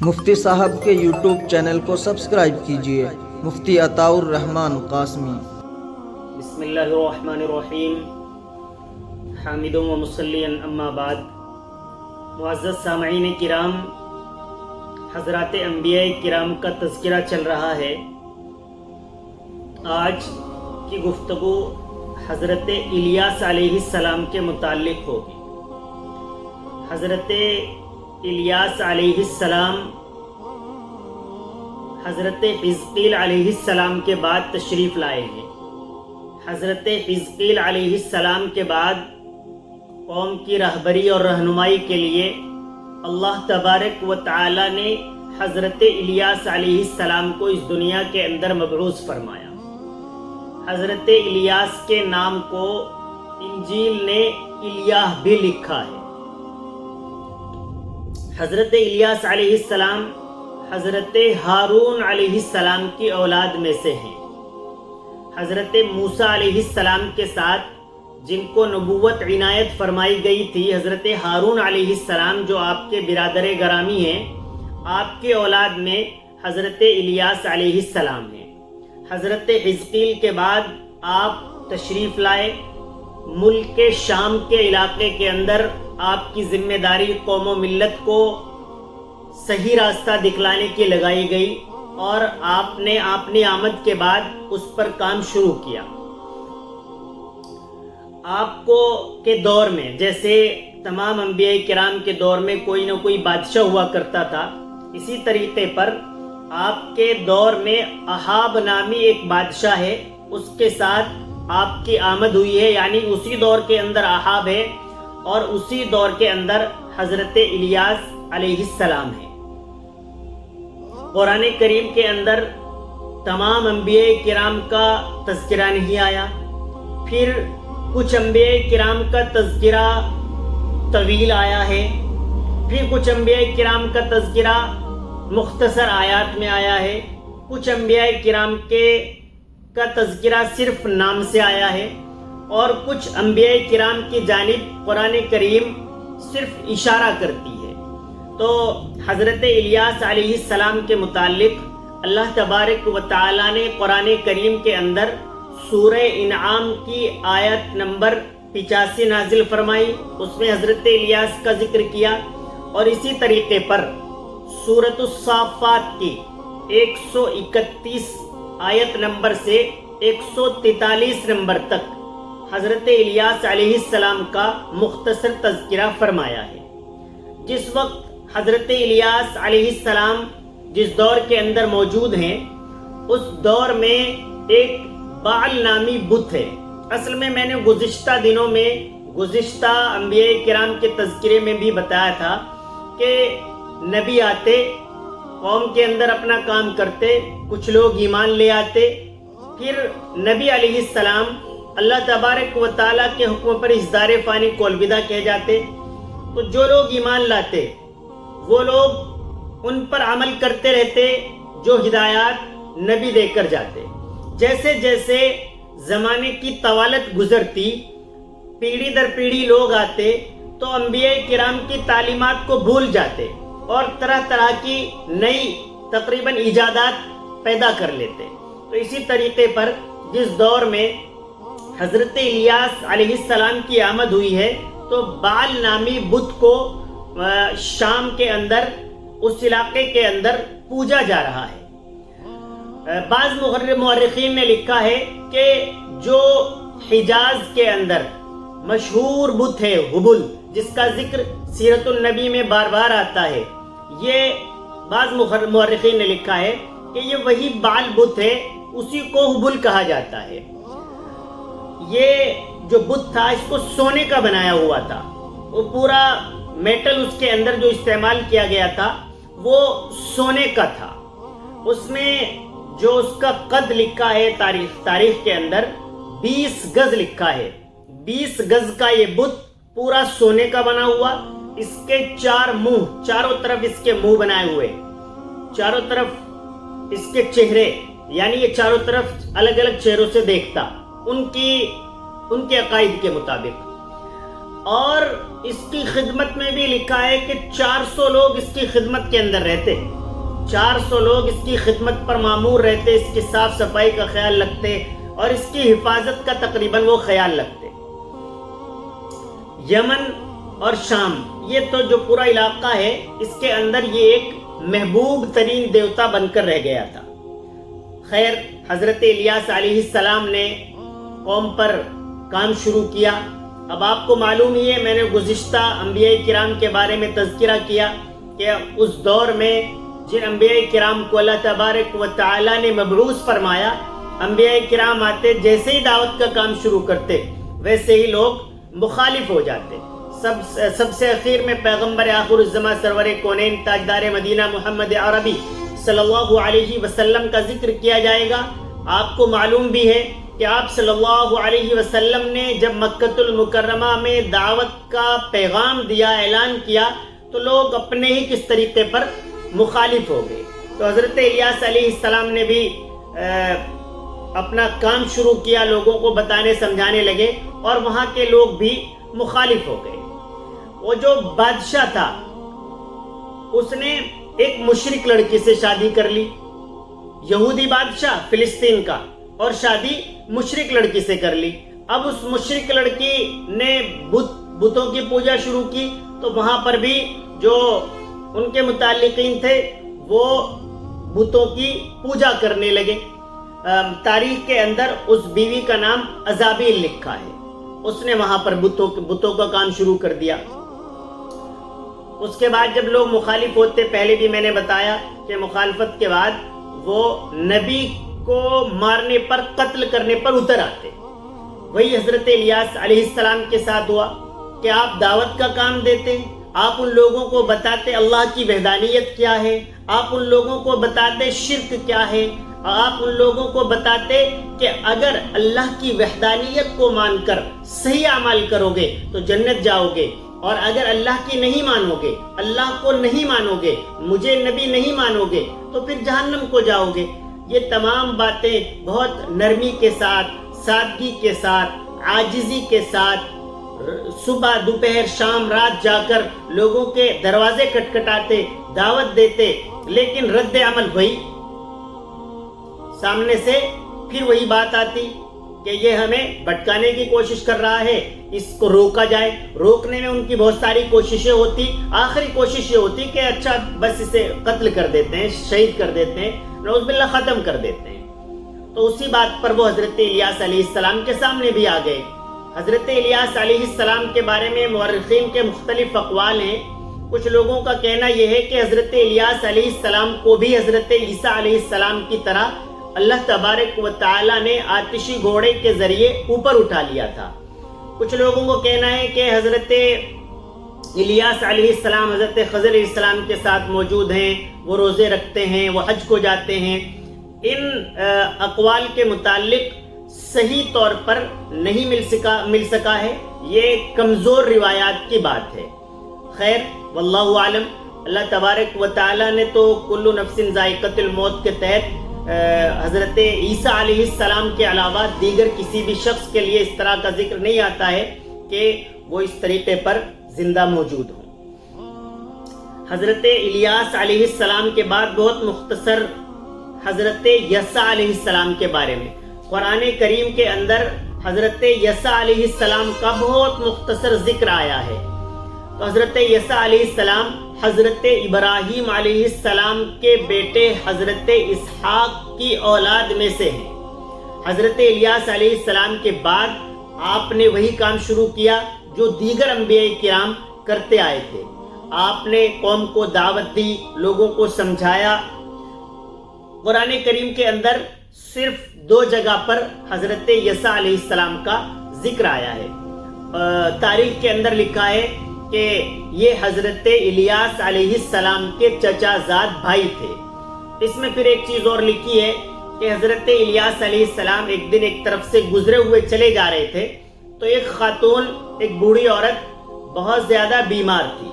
مفتی صاحب کے YouTube channel کو سبسکرائب کیجیے، مفتی عطاء الرحمن قاسمی۔ بسم اللہ الرحمن الرحیم، حامد و مصلی اما بعد۔ معزز سامعین کرام، حضرات انبیاء کرام کا تذکرہ چل رہا ہے۔ آج کی گفتگو حضرت الیاس علیہ السلام کے متعلق ہوگی۔ حضرت الیاس علیہ السلام حضرت حزقیل علیہ السلام کے بعد تشریف لائے ہیں۔ حضرت حزقیل علیہ السلام کے بعد قوم کی رہبری اور رہنمائی کے لیے اللہ تبارک و تعالی نے حضرت الیاس علیہ السلام کو اس دنیا کے اندر مبعوث فرمایا۔ حضرت الیاس کے نام کو انجیل نے الیاہ بھی لکھا ہے۔ حضرت الیاس علیہ السلام حضرت ہارون علیہ السلام کی اولاد میں سے ہیں۔ حضرت موسیٰ علیہ السلام کے ساتھ جن کو نبوت عنایت فرمائی گئی تھی، حضرت ہارون علیہ السلام جو آپ کے برادر گرامی ہیں، آپ کے اولاد میں حضرت الیاس علیہ السلام ہیں۔ حضرت حزقیل کے بعد آپ تشریف لائے۔ ملک شام کے علاقے کے اندر آپ کی ذمہ داری قوم و ملت کو صحیح راستہ دکھلانے کی لگائی گئی، اور آپ نے اپنی آمد کے بعد اس پر کام شروع کیا۔ آپ کو کے دور میں، جیسے تمام انبیاء کرام کے دور میں کوئی نہ کوئی بادشاہ ہوا کرتا تھا، اسی طریقے پر آپ کے دور میں احاب نامی ایک بادشاہ ہے، اس کے ساتھ آپ کی آمد ہوئی ہے، یعنی اسی دور کے اندر احاب ہے اور اسی دور کے اندر حضرت الیاس علیہ السلام ہے۔ قرآن کریم کے اندر تمام انبیاء کرام کا تذکرہ نہیں آیا، پھر کچھ انبیاء کرام کا تذکرہ طویل آیا ہے، پھر کچھ انبیاء کرام کا تذکرہ مختصر آیات میں آیا ہے، کچھ انبیاء کرام کا تذکرہ صرف نام سے آیا ہے، اور کچھ انبیاء کرام کی جانب قرآن کریم صرف اشارہ کرتی ہے۔ تو حضرت الیاس علیہ السلام کے متعلق اللہ تبارک و تعالی نے قرآن کریم کے اندر سورہ انعام کی آیت نمبر 85 نازل فرمائی، اس میں حضرت الیاس کا ذکر کیا، اور اسی طریقے پر سورۃ الصافات کی 131 آیت نمبر سے 143 نمبر تک حضرت الیاس علیہ السلام کا مختصر تذکرہ فرمایا ہے۔ جس وقت حضرت الیاس علیہ السلام جس دور کے اندر موجود ہیں، اس دور میں ایک بعل نامی بت ہے۔ اصل میں نے گزشتہ دنوں میں گزشتہ انبیاء کرام کے تذکرے میں بھی بتایا تھا کہ نبی آتے، قوم کے اندر اپنا کام کرتے، کچھ لوگ ایمان لے آتے، پھر نبی علیہ السلام اللہ تبارک و تعالیٰ کے حکم پر اس دار فانی کو الوداع کہہ جاتے۔ تو جو لوگ ایمان لاتے وہ لوگ ان پر عمل کرتے رہتے جو ہدایات نبی دے کر جاتے۔ جیسے جیسے زمانے کی طوالت گزرتی، پیڑھی در پیڑھی لوگ آتے، تو انبیاء کرام کی تعلیمات کو بھول جاتے اور طرح طرح کی نئی تقریباً ایجادات پیدا کر لیتے۔ تو اسی طریقے پر جس دور میں حضرت الیاس علیہ السلام کی آمد ہوئی ہے، تو بعل نامی بت کو شام کے اندر، اس علاقے کے اندر پوجا جا رہا ہے۔ بعض مورخین نے لکھا ہے کہ جو حجاز کے اندر مشہور بت ہے ہبل، جس کا ذکر سیرت النبی میں بار بار آتا ہے، یہ بعض مورخین نے لکھا ہے کہ یہ وہی بعل بت ہے، اسی کو ہبل کہا جاتا ہے۔ یہ جو بت تھا، اس کو سونے کا بنایا ہوا تھا، وہ پورا میٹل اس کے اندر جو استعمال کیا گیا تھا وہ سونے کا تھا۔ اس میں جو اس کا قد لکھا ہے تاریخ کے اندر 20 گز لکھا ہے۔ 20 گز کا یہ بت پورا سونے کا بنا ہوا، اس کے 4 منہ، چاروں طرف اس کے منہ بنائے ہوئے، چاروں طرف اس کے چہرے، یعنی یہ چاروں طرف الگ الگ چہروں سے دیکھتا ان کے عقائد کے مطابق۔ اور اس کی خدمت میں بھی لکھا ہے کہ 400 لوگ اس کی خدمت کے اندر رہتے، 400 لوگ اس کی خدمت پر مامور رہتے، اس کی صاف صفائی کا خیال رکھتے اور اس کی حفاظت کا تقریباً وہ خیال رکھتے۔ یمن اور شام، یہ تو جو پورا علاقہ ہے، اس کے اندر یہ ایک محبوب ترین دیوتا بن کر رہ گیا تھا۔ خیر، حضرت الیاس علیہ السلام نے قوم پر کام شروع کیا۔ اب آپ کو معلوم ہی ہے، میں نے گزشتہ انبیاء کرام کے بارے میں تذکرہ کیا کہ اس دور میں جن انبیاء کرام کو اللہ تبارک و تعالی نے مبعوث فرمایا، انبیاء کرام آتے، جیسے ہی دعوت کا کام شروع کرتے ویسے ہی لوگ مخالف ہو جاتے۔ سب سے اخیر میں پیغمبر آخر الزماں سرور کونین تاجدار مدینہ محمد عربی صلی اللہ علیہ وسلم کا ذکر کیا جائے گا۔ آپ کو معلوم بھی ہے کہ آپ صلی اللہ علیہ وسلم نے جب مکۃ المکرمہ میں دعوت کا پیغام دیا، اعلان کیا، تو لوگ اپنے ہی کس طریقے پر مخالف ہو گئے۔ تو حضرت الیاس علیہ السلام نے بھی اپنا کام شروع کیا، لوگوں کو بتانے سمجھانے لگے، اور وہاں کے لوگ بھی مخالف ہو گئے۔ وہ جو بادشاہ تھا اس نے ایک مشرک لڑکی سے شادی کر لی، یہودی بادشاہ فلسطین کا، اور شادی مشرک لڑکی سے کر لی۔ اب اس مشرک لڑکی نے بتوں کی پوجا شروع کی، تو وہاں پر بھی جو ان کے متعلقین تھے وہ بتوں کی پوجا کرنے لگے۔ تاریخ کے اندر اس بیوی کا نام ازابیل لکھا ہے، اس نے وہاں پر بتوں کا کام شروع کر دیا۔ اس کے بعد جب لوگ مخالف ہوتے، پہلے بھی میں نے بتایا کہ مخالفت کے بعد وہ نبی کو مارنے پر، قتل کرنے پر اتر آتے۔ وہی حضرت الیاس علیہ السلام کے ساتھ ہوا کہ آپ دعوت کا کام دیتے، آپ ان لوگوں کو بتاتے اللہ کی وحدانیت کیا ہے، آپ ان لوگوں کو بتاتے شرک کیا ہے، آپ ان لوگوں کو بتاتے کہ اگر اللہ کی وحدانیت کو مان کر صحیح اعمال کرو گے تو جنت جاؤ گے، اور اگر اللہ کی نہیں مانو گے، اللہ کو نہیں مانو گے، مجھے نبی نہیں مانو گے، تو پھر جہنم کو جاؤ گے۔ یہ تمام باتیں بہت نرمی کے ساتھ، سادگی کے ساتھ، عاجزی کے ساتھ، صبح دوپہر شام رات جا کر لوگوں کے دروازے کھٹکھٹاتے، دعوت دیتے، لیکن رد عمل وہی، سامنے سے پھر وہی بات آتی کہ یہ ہمیں بھٹکانے کی کوشش کر رہا ہے، اس کو روکا جائے۔ روکنے میں ان کی بہت ساری کوششیں ہوتی، آخری کوشش یہ ہوتی کہ اچھا بس اسے قتل کر دیتے ہیں، شہید کر دیتے ہیں، نعوذ باللہ ختم کر دیتے ہیں۔ تو اسی بات پر وہ حضرت الیاس علیہ السلام کے سامنے بھی آ گئے۔ حضرت الیاس علیہ السلام کے بارے میں مورخین کے مختلف اقوال ہیں۔ کچھ لوگوں کا کہنا یہ ہے کہ حضرت الیاس علیہ السلام کو بھی حضرت عیسیٰ علیہ السلام کی طرح اللہ تبارک و تعالی نے آتشی گھوڑے کے ذریعے اوپر اٹھا لیا تھا۔ کچھ لوگوں کو کہنا ہے کہ حضرت الیاس علیہ السلام حضرت خضر علیہ السلام کے ساتھ موجود ہیں، وہ روزے رکھتے ہیں، وہ حج کو جاتے ہیں۔ ان اقوال کے متعلق صحیح طور پر نہیں مل سکا ہے، یہ کمزور روایات کی بات ہے۔ خیر، واللہ عالم۔ اللہ تبارک و تعالی نے تو کل نفس ذائقۃ الموت کے تحت حضرت عیسیٰ علیہ السلام کے علاوہ دیگر کسی بھی شخص کے لیے اس طرح کا ذکر نہیں آتا ہے کہ وہ اس طریقے پر زندہ موجود ہوں۔ حضرت الیاس علیہ السلام کے بعد بہت مختصر حضرت یسع علیہ السلام کے بارے میں قرآن کریم کے اندر حضرت یسع علیہ السلام کا بہت مختصر ذکر آیا ہے۔ تو حضرت یسع علیہ السلام حضرت ابراہیم علیہ السلام کے بیٹے حضرت اسحاق کی اولاد میں سے ہیں۔ حضرت الیاس علیہ السلام کے بعد آپ نے وہی کام شروع کیا جو دیگر انبیاء کرام کرتے آئے تھے۔ آپ نے قوم کو دعوت دی، لوگوں کو سمجھایا۔ قرآن کریم کے اندر صرف 2 جگہ پر حضرت یسع علیہ السلام کا ذکر آیا ہے۔ تاریخ کے اندر لکھا ہے کہ یہ حضرت الیاس علیہ السلام کے چچا زاد بھائی تھے۔ اس میں پھر ایک چیز اور لکھی ہے کہ حضرت الیاس علیہ السلام ایک دن ایک طرف سے گزرے ہوئے چلے جا رہے تھے، تو ایک خاتون، ایک بوڑھی عورت بہت زیادہ بیمار تھی۔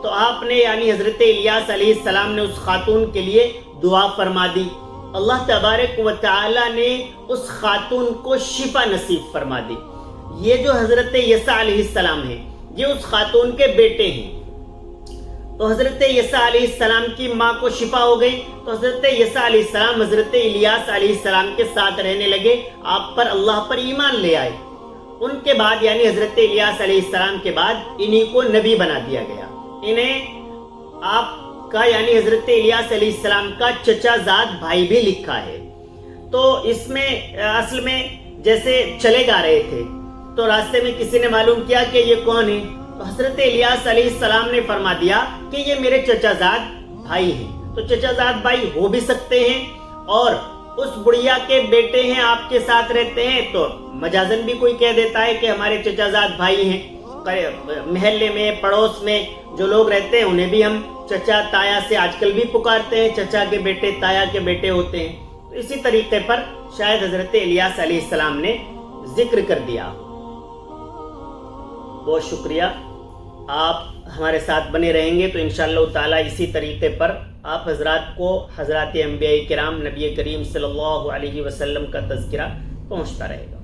تو آپ نے یعنی حضرت الیاس علیہ السلام نے اس خاتون کے لیے دعا فرما دی۔ اللہ تبارک و تعالی نے اس خاتون کو شفا نصیب فرما دی۔ یہ جو حضرت یسع علیہ السلام ہے، یہ اس خاتون کے بیٹے ہیں۔ تو حضرت یسع علیہ السلام کی ماں کو شفا ہو گئی، تو حضرت یسع علیہ السلام حضرت الیاس علیہ السلام کے ساتھ رہنے لگے، آپ پر اللہ پر ایمان لے آئے۔ ان کے بعد یعنی حضرت الیاس علیہ السلام کے بعد انہی کو نبی بنا دیا گیا۔ انہیں آپ کا یعنی حضرت الیاس علیہ السلام کا چچا زاد بھائی بھی لکھا ہے۔ تو اس میں اصل میں جیسے چلے گا رہے تھے تو راستے میں کسی نے معلوم کیا کہ یہ کون ہے، تو حضرت الیاس علیہ السلام نے فرما دیا کہ یہ میرے چچا زاد بھائی ہیں۔ تو چچا زاد بھائی ہو بھی سکتے ہیں اور اس بڑھیا کے بیٹے ہیں، آپ کے ساتھ رہتے ہیں، تو مجازن بھی کوئی کہہ دیتا ہے کہ ہمارے چچا زاد بھائی ہیں۔ محلے میں پڑوس میں جو لوگ رہتے ہیں انہیں بھی ہم چچا تایا سے آج کل بھی پکارتے ہیں، چچا کے بیٹے تایا کے بیٹے ہوتے ہیں۔ تو اسی طریقے پر شاید حضرت الیاس علیہ السلام نے ذکر کر دیا۔ بہت شکریہ، آپ ہمارے ساتھ بنے رہیں گے تو انشاءاللہ تعالی اسی طریقے پر آپ حضرات کو حضرات انبیاء کرام نبی کریم صلی اللہ علیہ وسلم کا تذکرہ پہنچتا رہے گا۔